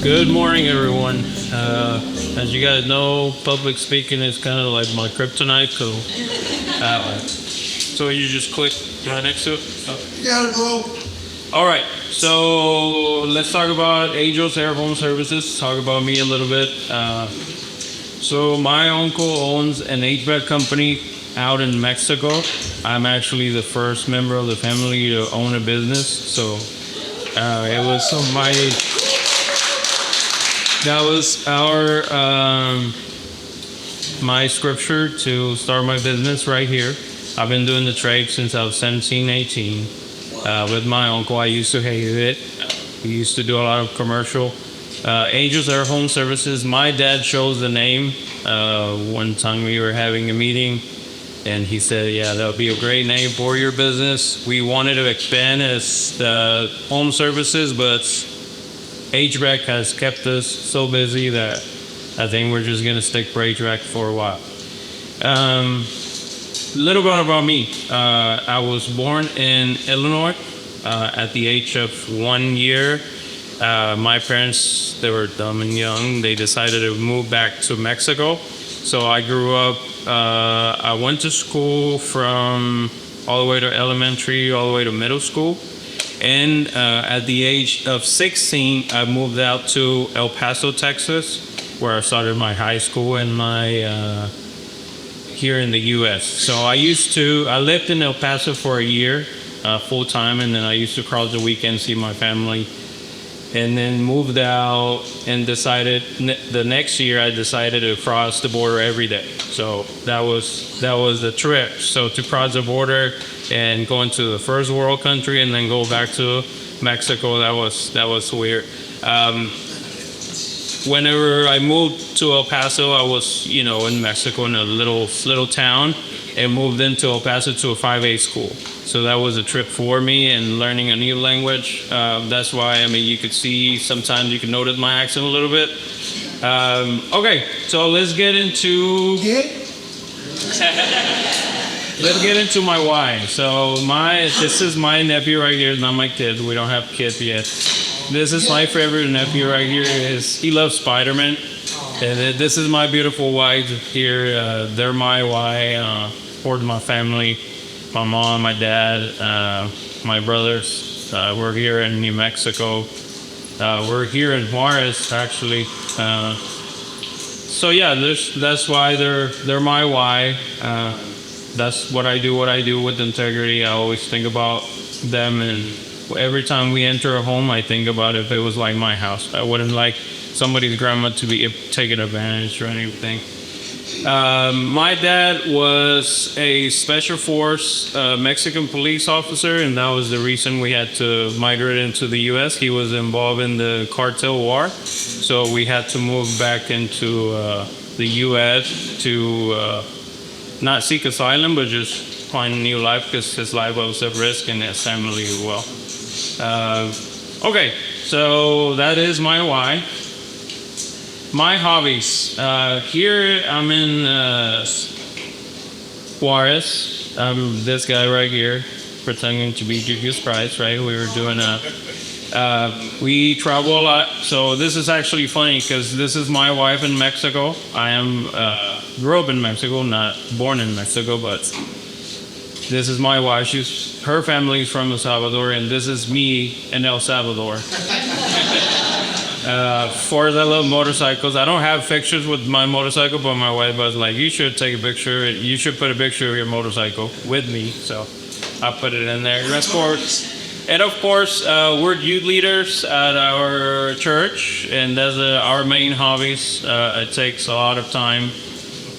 Good morning, everyone. As you guys know, public speaking is kind of like my kryptonite. So you just click right next to it. You got it, bro. All right. So let's talk about Angel's Air Home Services. Talk about me a little bit. So my uncle owns an HVAC company out in Mexico. I'm actually the first member of the family to own a business. So it was that was my scripture to start my business right here. I've been doing the trade since I was 17, 18. With my uncle, I used to hate it. We used to do a lot of commercial. Angel's Air Home Services. My dad chose the name. One time we were having a meeting, and he said, "Yeah, that would be a great name for your business." We wanted to expand as home services, but HVAC has kept us so busy that I think we're just gonna stick for HVAC for a while. Little bit about me. I was born in Illinois at the age of 1 year. My parents, they were dumb and young. They decided to move back to Mexico. So I grew up, I went to school from all the way to elementary, all the way to middle school. And at the age of 16, I moved out to El Paso, Texas, where I started my high school and my here in the U.S. So I lived in El Paso for a year, full time, and then I used to cross the weekend, see my family, and then moved out and decided the next year I decided to cross the border every day. So that was the trip. So to cross the border and go into the first world country and then go back to Mexico, that was weird. Whenever I moved to El Paso, I was, in Mexico in a little town, and moved into El Paso to a 5A school. So that was a trip for me, and learning a new language. That's why, you could see, sometimes you can notice my accent a little bit. Okay, so let's get into my why. So this is my nephew right here, not my kid. We don't have kids yet. This is my favorite nephew right here. He loves Spider-Man. And this is my beautiful wife here. They're my why for my family, my mom, my dad, my brothers. We're here in New Mexico. We're here in Juarez, actually. So yeah, that's why they're my why. That's what I do with integrity. I always think about them, and every time we enter a home, I think about if it was like my house. I wouldn't like somebody's grandma to be taken advantage or anything. My dad was a special force Mexican police officer, and that was the reason we had to migrate into the U.S. He was involved in the cartel war, so we had to move back into the U.S. to not seek asylum, but just find a new life, because his life was at risk and his family as well. Okay, so that is my why. My hobbies. Here I'm in Juarez. I'm this guy right here, pretending to be Jesus Christ, right? We were doing we travel a lot. So this is actually funny, because this is my wife in Mexico. I am grew up in Mexico, not born in Mexico, but this is my wife. Her family is from El Salvador, and this is me in El Salvador. For the love motorcycles, I don't have pictures with my motorcycle, but my wife was like, "You should take a picture. You should put a picture of your motorcycle with me." So I put it in there. And of course, we're youth leaders at our church, and that's our main hobbies. It takes a lot of time.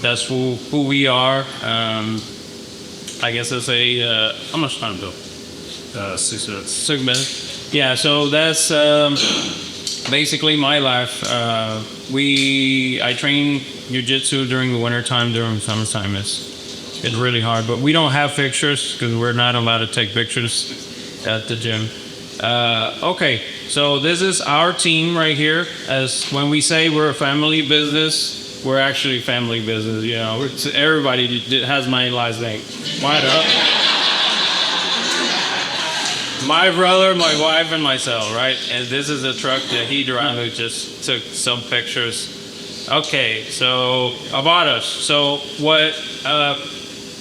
That's who we are. I guess it's how much time, Bill? 6 minutes. 6 minutes. Yeah, so that's basically my life. I train jiu-jitsu during the winter time, during summertime. It's really hard, but we don't have pictures because we're not allowed to take pictures at the gym. Okay, so this is our team right here. As when we say we're a family business, we're actually family business. Everybody has my last name. Why up? my brother, my wife, and myself, right? And this is a truck that he drives. We just took some pictures. Okay, so about us. So what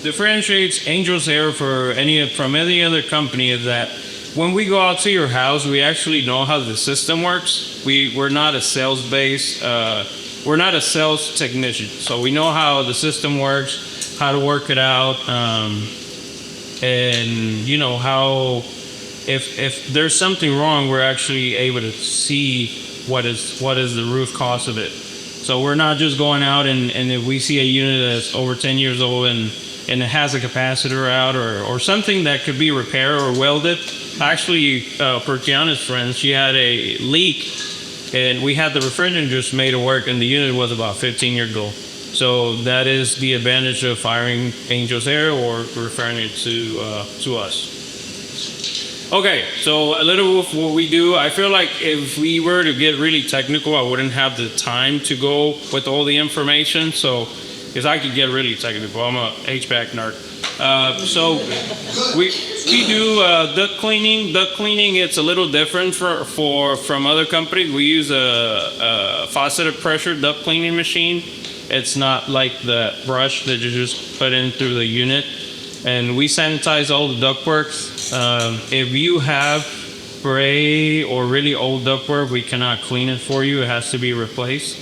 differentiates Angel's Air from any other company is that when we go out to your house, we actually know how the system works. We're not a sales base. We're not a sales technician, so we know how the system works, how to work it out, and you know how if there's something wrong, we're actually able to see what is the root cause of it. So we're not just going out and if we see a unit that's over 10 years old and it has a capacitor out or something that could be repaired or welded. Actually, for Kiana's friend, she had a leak and we had the refrigerant just made it work and the unit was about 15 years old. So that is the advantage of hiring Angel's Air or referring it to us. Okay, so a little of what we do. I feel like if we were to get really technical, I wouldn't have the time to go with all the information. So, because I could get really technical, I'm a HVAC nerd. So we do duct cleaning. Duct cleaning, it's a little different from other companies. We use a faucet pressure duct cleaning machine. It's not like the brush that you just put in through the unit. And we sanitize all the ductworks. If you have gray or really old ductwork, we cannot clean it for you. It has to be replaced.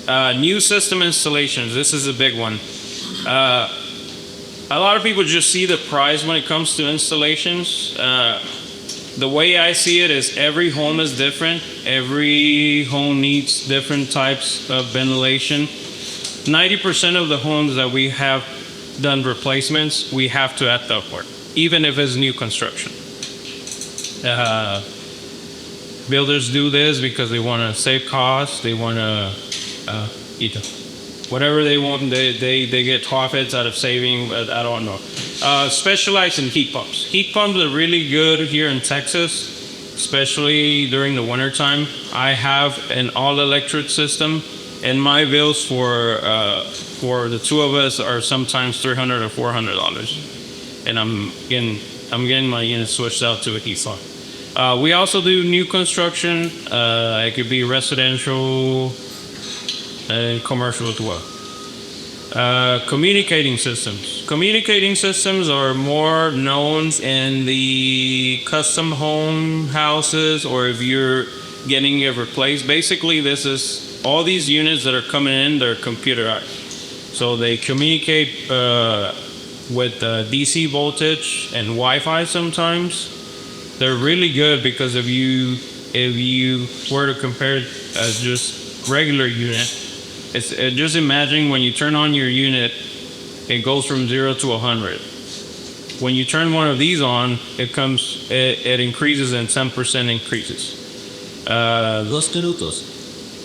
New system installations. This is a big one. A lot of people just see the price when it comes to installations. The way I see it is every home is different. Every home needs different types of ventilation. 90% of the homes that we have done replacements, we have to add ductwork, even if it's new construction. Builders do this because they want to save costs. They want to whatever they want. They get profits out of saving. I don't know. Specialize in heat pumps. Heat pumps are really good here in Texas, especially during the winter time. I have an all-electric system, and my bills for the two of us are sometimes $300 or $400, and I'm getting my unit switched out to a heat pump. We also do new construction. It could be residential and commercial as well. Communicating systems. Communicating systems are more known in the custom home houses, or if you're getting it replaced. Basically, this is all these units that are coming in, they're computerized. So they communicate with DC voltage and Wi-Fi sometimes. They're really good because if you were to compare it as just regular unit, just imagine when you turn on your unit, it goes from 0 to 100. When you turn one of these on, it increases and 10% increases. Dos minutos.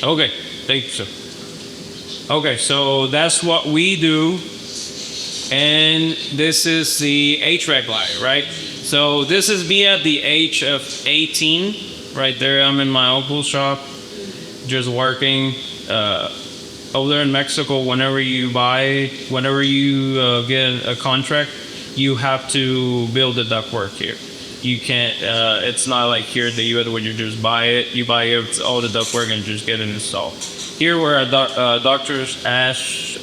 Okay, thank you, sir. Okay, so that's what we do. And this is the HVAC light, right? So this is me at the age of 18. Right there, I'm in my Opel shop, just working. Over there in Mexico, whenever you get a contract, you have to build the ductwork here. You can't, it's not like here in the US where you just buy it. You buy all the ductwork and just get it installed. Here we're at Dr. Ash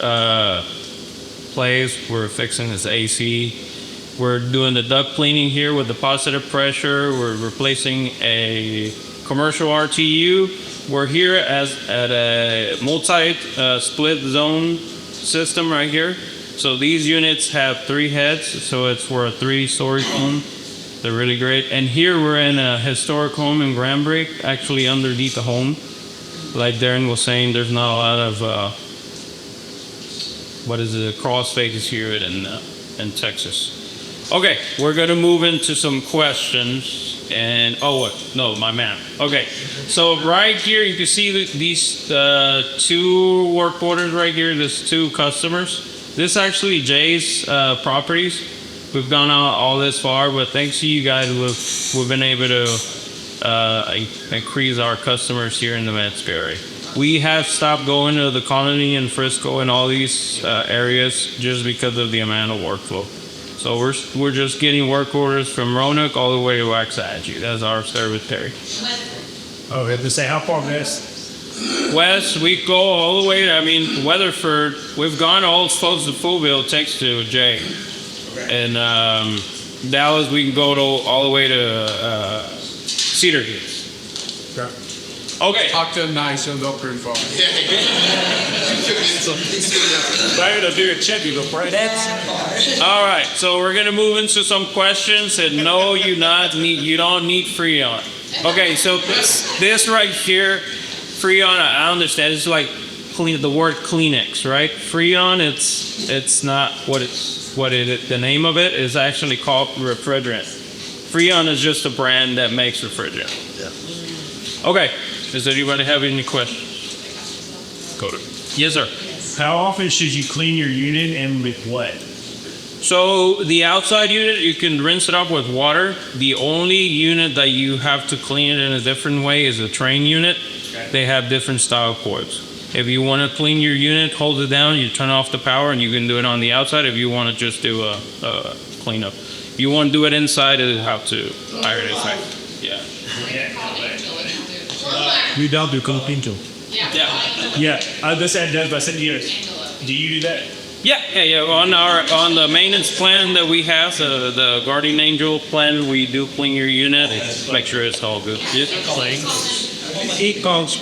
place. We're fixing his AC. We're doing the duct cleaning here with the positive pressure. We're replacing a commercial RTU. We're here at a multi-split zone system right here. So these units have 3 heads, so it's for a 3-story home. They're really great. And here we're in a historic home in Granbury, actually underneath the home. Like Darren was saying, there's not a lot of crossfades here in Texas. Okay, we're gonna move into some questions. And my man. Okay, so right here you can see these 2 work orders right here. There's 2 customers. This is actually Jay's properties. We've gone out all this far, but thanks to you guys, we've been able to increase our customers here in the Mets area. We have stopped going to the Colony and Frisco and all these areas just because of the amount of workflow. So we're just getting work orders from Roanoke all the way to Waxahachie. That's our service territory. Oh, we have to say how far west? West, we go all the way. I mean, Weatherford. We've gone all close to Fulville, takes to Jay, and Dallas. We can go to all the way to Cedar Hills. Okay. Talk to him nice, he'll go pretty far. Sorry to do a check you, right? All right. So we're gonna move into some questions. And no, you don't need Freon. Okay. So this right here, Freon. I understand. It's like the word Kleenex, right? Freon. It's not the name of it is actually called refrigerant. Freon is just a brand that makes refrigerant. Yeah. Okay. Does anybody have any questions? Go to. Yes, sir. How often should you clean your unit and with what? So the outside unit, you can rinse it off with water. The only unit that you have to clean it in a different way is a train unit. They have different style cords. If you want to clean your unit, hold it down, you turn off the power, and you can do it on the outside. If you want to just do a cleanup. If you want to do it inside, you have to hire it inside. Yeah. We don't do pinto. Yeah. Yeah, that's by 7 years. Do you do that? Yeah. On the maintenance plan that we have, the Guardian Angel plan, we do clean your unit, make sure it's all good. Econs,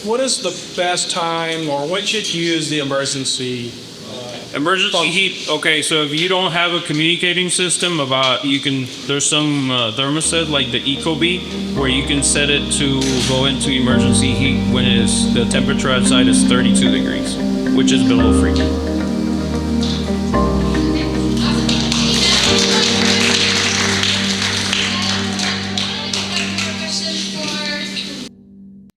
what is the best time, or when should you use the emergency? Emergency heat. Okay, so if you don't have a communicating system there's some thermostat like the Ecobee where you can set it to go into emergency heat when the temperature outside is 32 degrees, which is below freezing.